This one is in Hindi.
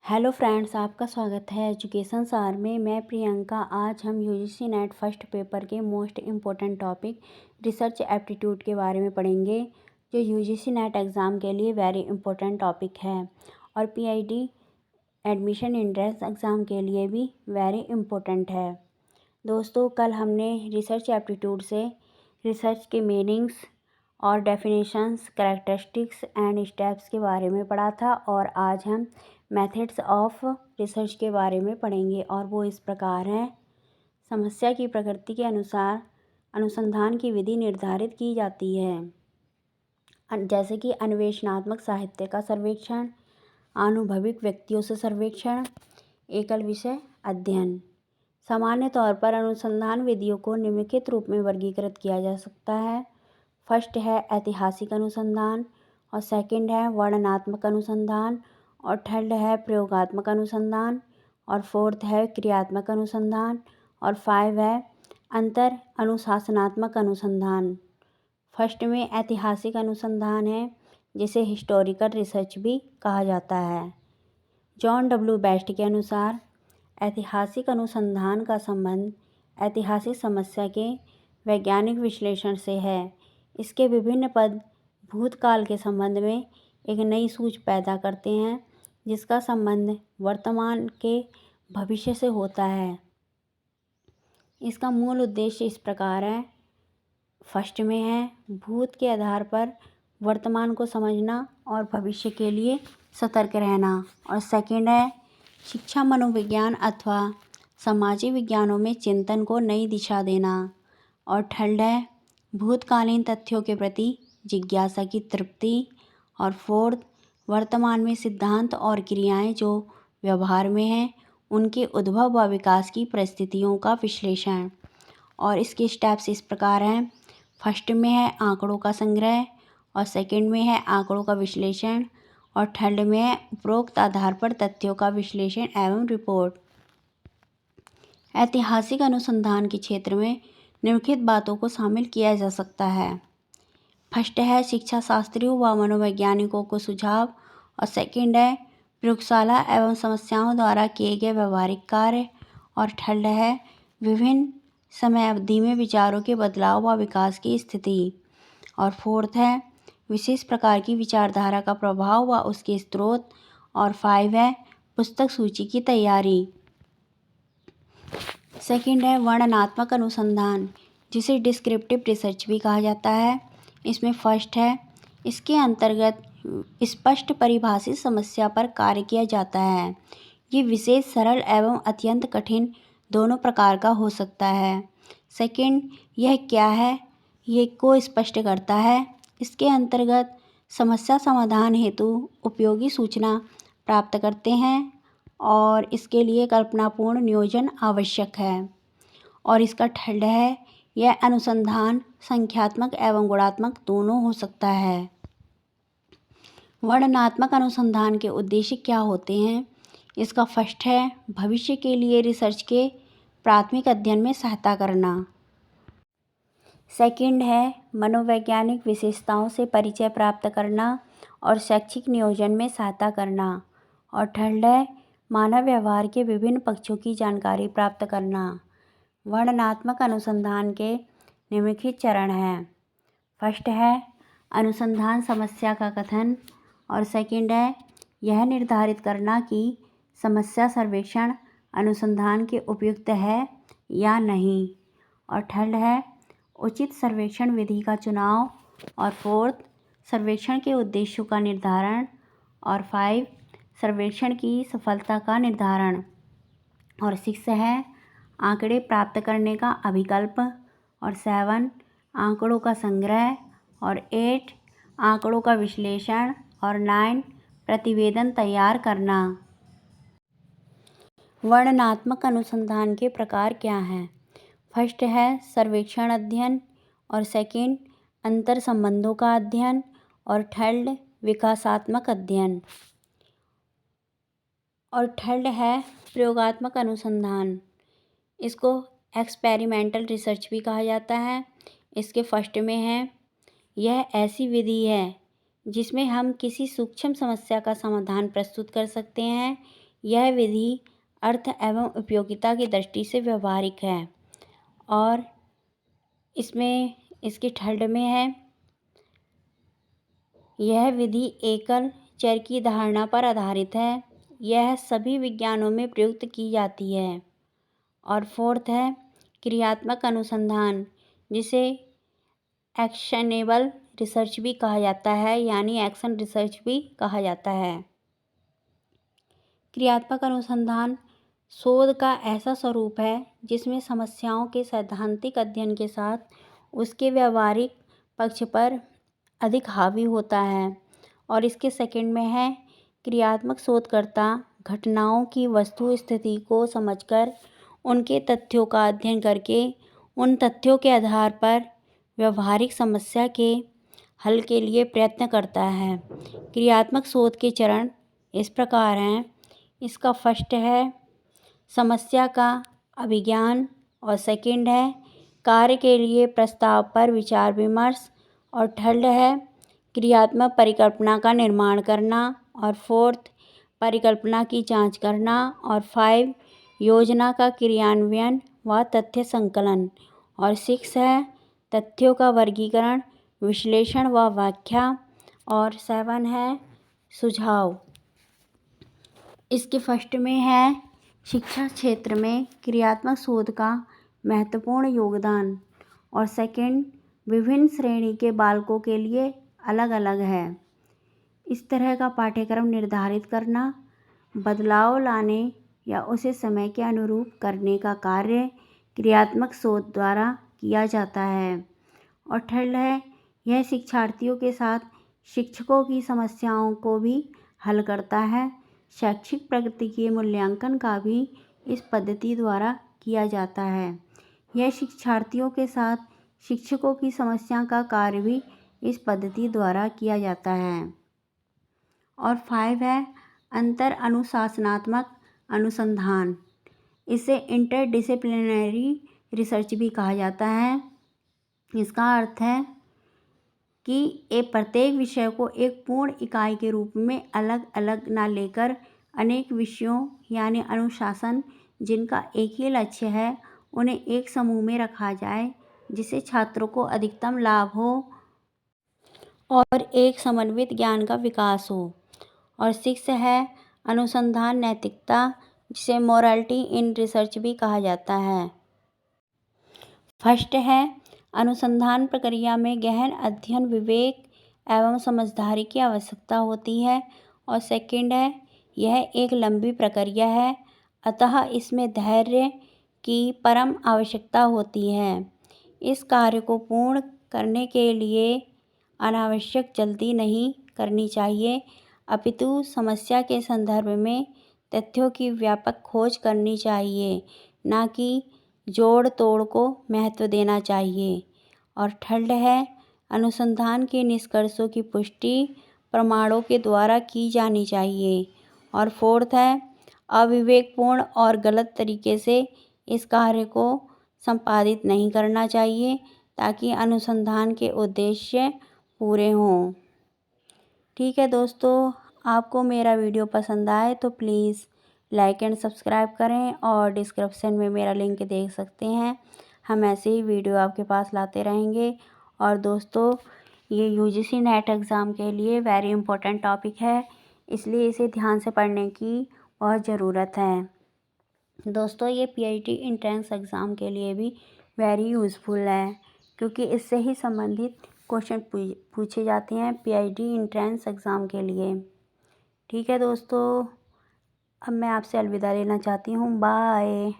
हेलो फ्रेंड्स, आपका स्वागत है एजुकेशन सार में। मैं प्रियंका। आज हम यूजीसी नेट फर्स्ट पेपर के most important topic research aptitude के बारे में पढ़ेंगे, जो यूजीसी नेट एग्ज़ाम के लिए वेरी इम्पोर्टेंट टॉपिक है और पीआईटी एडमिशन एंट्रेंस एग्ज़ाम के लिए भी वेरी इम्पोर्टेंट है। दोस्तों, कल हमने रिसर्च एप्टीट्यूड से रिसर्च के मीनिंग्स और डेफिनेशंस, कैरेक्टरिस्टिक्स एंड स्टेप्स के बारे में पढ़ा था और आज हम मेथड्स ऑफ रिसर्च के बारे में पढ़ेंगे और वो इस प्रकार हैं। समस्या की प्रकृति के अनुसार अनुसंधान की विधि निर्धारित की जाती है, जैसे कि अन्वेषणात्मक साहित्य का सर्वेक्षण, आनुभविक व्यक्तियों से सर्वेक्षण, एकल विषय अध्ययन। सामान्य तौर पर अनुसंधान विधियों को निम्नलिखित रूप में वर्गीकृत किया जा सकता है। फर्स्ट है ऐतिहासिक अनुसंधान और सेकंड है वर्णनात्मक अनुसंधान और थर्ड है प्रयोगात्मक अनुसंधान और फोर्थ है क्रियात्मक अनुसंधान और 5 है अंतर अनुशासनात्मक अनुसंधान। फर्स्ट में ऐतिहासिक अनुसंधान है, जिसे हिस्टोरिकल रिसर्च भी कहा जाता है। जॉन डब्ल्यू बेस्ट के अनुसार ऐतिहासिक अनुसंधान का संबंध ऐतिहासिक समस्या के वैज्ञानिक विश्लेषण से है। इसके विभिन्न पद भूतकाल के संबंध में एक नई सूझ पैदा करते हैं, जिसका संबंध वर्तमान के भविष्य से होता है। इसका मूल उद्देश्य इस प्रकार है। फर्स्ट में है भूत के आधार पर वर्तमान को समझना और भविष्य के लिए सतर्क रहना, और सेकंड है शिक्षा, मनोविज्ञान अथवा सामाजिक विज्ञानों में चिंतन को नई दिशा देना, और थर्ड है भूतकालीन तथ्यों के प्रति जिज्ञासा की तृप्ति, और फोर्थ वर्तमान में सिद्धांत और क्रियाएं जो व्यवहार में हैं उनके उद्भव व विकास की परिस्थितियों का विश्लेषण। और इसके स्टेप्स इस प्रकार हैं। फर्स्ट में है आंकड़ों का संग्रह और सेकंड में है आंकड़ों का विश्लेषण और थर्ड में है उपरोक्त आधार पर तथ्यों का विश्लेषण एवं रिपोर्ट। ऐतिहासिक अनुसंधान के क्षेत्र में निम्नलिखित बातों को शामिल किया जा सकता है। फर्स्ट है शिक्षा शास्त्रियों व मनोवैज्ञानिकों को सुझाव और सेकंड है प्रयोगशाला एवं समस्याओं द्वारा किए गए व्यवहारिक कार्य और थर्ड है विभिन्न समय अवधि में विचारों के बदलाव व विकास की स्थिति और फोर्थ है विशेष प्रकार की विचारधारा का प्रभाव व उसके स्रोत और 5 है पुस्तक सूची की तैयारी। सेकंड है वर्णनात्मक अनुसंधान, जिसे डिस्क्रिप्टिव रिसर्च भी कहा जाता है। इसमें फर्स्ट है इसके अंतर्गत स्पष्ट परिभाषित समस्या पर कार्य किया जाता है। ये विशेष सरल एवं अत्यंत कठिन दोनों प्रकार का हो सकता है। सेकंड, यह क्या है ये को स्पष्ट करता है। इसके अंतर्गत समस्या समाधान हेतु उपयोगी सूचना प्राप्त करते हैं और इसके लिए कल्पनापूर्ण नियोजन आवश्यक है। और इसका थर्ड है यह अनुसंधान संख्यात्मक एवं गुणात्मक दोनों हो सकता है। वर्णनात्मक अनुसंधान के उद्देश्य क्या होते हैं? इसका फर्स्ट है भविष्य के लिए रिसर्च के प्राथमिक अध्ययन में सहायता करना। सेकंड है मनोवैज्ञानिक विशेषताओं से परिचय प्राप्त करना और शैक्षिक नियोजन में सहायता करना, और थर्ड है मानव व्यवहार के विभिन्न पक्षों की जानकारी प्राप्त करना। वर्णनात्मक अनुसंधान के निम्नलिखित चरण हैं। फर्स्ट है अनुसंधान समस्या का कथन और सेकंड है यह निर्धारित करना कि समस्या सर्वेक्षण अनुसंधान के उपयुक्त है या नहीं, और थर्ड है उचित सर्वेक्षण विधि का चुनाव, और फोर्थ सर्वेक्षण के उद्देश्यों का निर्धारण, और 5 सर्वेक्षण की सफलता का निर्धारण, और 6 है आंकड़े प्राप्त करने का अभिकल्प, और 7 आंकड़ों का संग्रह, और 8 आंकड़ों का विश्लेषण, और 9 प्रतिवेदन तैयार करना। वर्णनात्मक अनुसंधान के प्रकार क्या हैं? फर्स्ट है सर्वेक्षण अध्ययन, और सेकंड अंतर संबंधों का अध्ययन, और थर्ड विकासात्मक अध्ययन, और थर्ड है प्रयोगात्मक अनुसंधान। इसको एक्सपेरिमेंटल रिसर्च भी कहा जाता है। इसके फर्स्ट में है यह ऐसी विधि है जिसमें हम किसी सूक्ष्म समस्या का समाधान प्रस्तुत कर सकते हैं यह विधि अर्थ एवं उपयोगिता की दृष्टि से व्यवहारिक है और इसमें इसकी ठल्ड में है, यह विधि एकल चर की धारणा पर आधारित है। यह सभी विज्ञानों में प्रयुक्त की जाती है। और फोर्थ है क्रियात्मक अनुसंधान, जिसे एक्शनेबल रिसर्च भी कहा जाता है, यानी एक्शन रिसर्च भी कहा जाता है। क्रियात्मक अनुसंधान शोध का ऐसा स्वरूप है जिसमें समस्याओं के सैद्धांतिक अध्ययन के साथ उसके व्यावहारिक पक्ष पर अधिक हावी होता है। और इसके सेकंड में है क्रियात्मक शोधकर्ता घटनाओं की वस्तु स्थिति को समझकर उनके तथ्यों का अध्ययन करके उन तथ्यों के आधार पर व्यवहारिक समस्या के हल के लिए प्रयत्न करता है। क्रियात्मक शोध के चरण इस प्रकार हैं। इसका फर्स्ट है समस्या का अभिज्ञान और सेकंड है कार्य के लिए प्रस्ताव पर विचार विमर्श और थर्ड है क्रियात्मक परिकल्पना का निर्माण करना और फोर्थ परिकल्पना की जांच करना और 5 योजना का क्रियान्वयन व तथ्य संकलन और 6 है तथ्यों का वर्गीकरण विश्लेषण व व्याख्या और 7 है सुझाव। इसके फर्स्ट में है शिक्षा क्षेत्र में क्रियात्मक शोध का महत्वपूर्ण योगदान और सेकंड विभिन्न श्रेणी के बालकों के लिए अलग अलग है। इस तरह का पाठ्यक्रम निर्धारित करना, बदलाव लाने या उसे समय के अनुरूप करने का कार्य क्रियात्मक शोध द्वारा किया जाता है। और थर्ड है यह शिक्षार्थियों के साथ शिक्षकों की समस्याओं को भी हल करता है। शैक्षिक प्रगति के मूल्यांकन का भी इस पद्धति द्वारा किया जाता है। यह शिक्षार्थियों के साथ शिक्षकों की समस्या का कार्य भी इस पद्धति द्वारा किया जाता है। और 5 है अंतर अनुशासनात्मक अनुसंधान, इसे इंटरडिसिप्लिनरी रिसर्च भी कहा जाता है। इसका अर्थ है कि एक प्रत्येक विषय को एक पूर्ण इकाई के रूप में अलग अलग ना लेकर अनेक विषयों यानी अनुशासन जिनका एक ही लक्ष्य है उन्हें एक समूह में रखा जाए जिससे छात्रों को अधिकतम लाभ हो और एक समन्वित ज्ञान का विकास हो। और 6 है अनुसंधान नैतिकता, जिसे मोरालिटी इन रिसर्च भी कहा जाता है। फर्स्ट है अनुसंधान प्रक्रिया में गहन अध्ययन विवेक एवं समझदारी की आवश्यकता होती है और सेकंड है यह एक लंबी प्रक्रिया है, अतः इसमें धैर्य की परम आवश्यकता होती है। इस कार्य को पूर्ण करने के लिए अनावश्यक जल्दी नहीं करनी चाहिए, अपितु समस्या के संदर्भ में तथ्यों की व्यापक खोज करनी चाहिए, ना कि जोड़ तोड़ को महत्व देना चाहिए। और थर्ड है अनुसंधान के निष्कर्षों की पुष्टि प्रमाणों के द्वारा की जानी चाहिए। और फोर्थ है अविवेकपूर्ण और गलत तरीके से इस कार्य को संपादित नहीं करना चाहिए ताकि अनुसंधान के उद्देश्य पूरे हों। ठीक है दोस्तों, आपको मेरा वीडियो पसंद आए तो प्लीज़ लाइक एंड सब्सक्राइब करें और डिस्क्रिप्शन में मेरा लिंक देख सकते हैं। हम ऐसे ही वीडियो आपके पास लाते रहेंगे। और दोस्तों, ये यूजीसी नेट एग्ज़ाम के लिए वेरी इंपॉर्टेंट टॉपिक है, इसलिए इसे ध्यान से पढ़ने की बहुत ज़रूरत है। दोस्तों, ये पीएचडी एंट्रेंस एग्ज़ाम के लिए भी वेरी यूज़फुल है, क्योंकि इससे ही संबंधित क्वेश्चन पूछे जाते हैं पीएचडी एंट्रेंस एग्ज़ाम के लिए। ठीक है दोस्तों, अब मैं आपसे अलविदा लेना चाहती हूँ। बाय।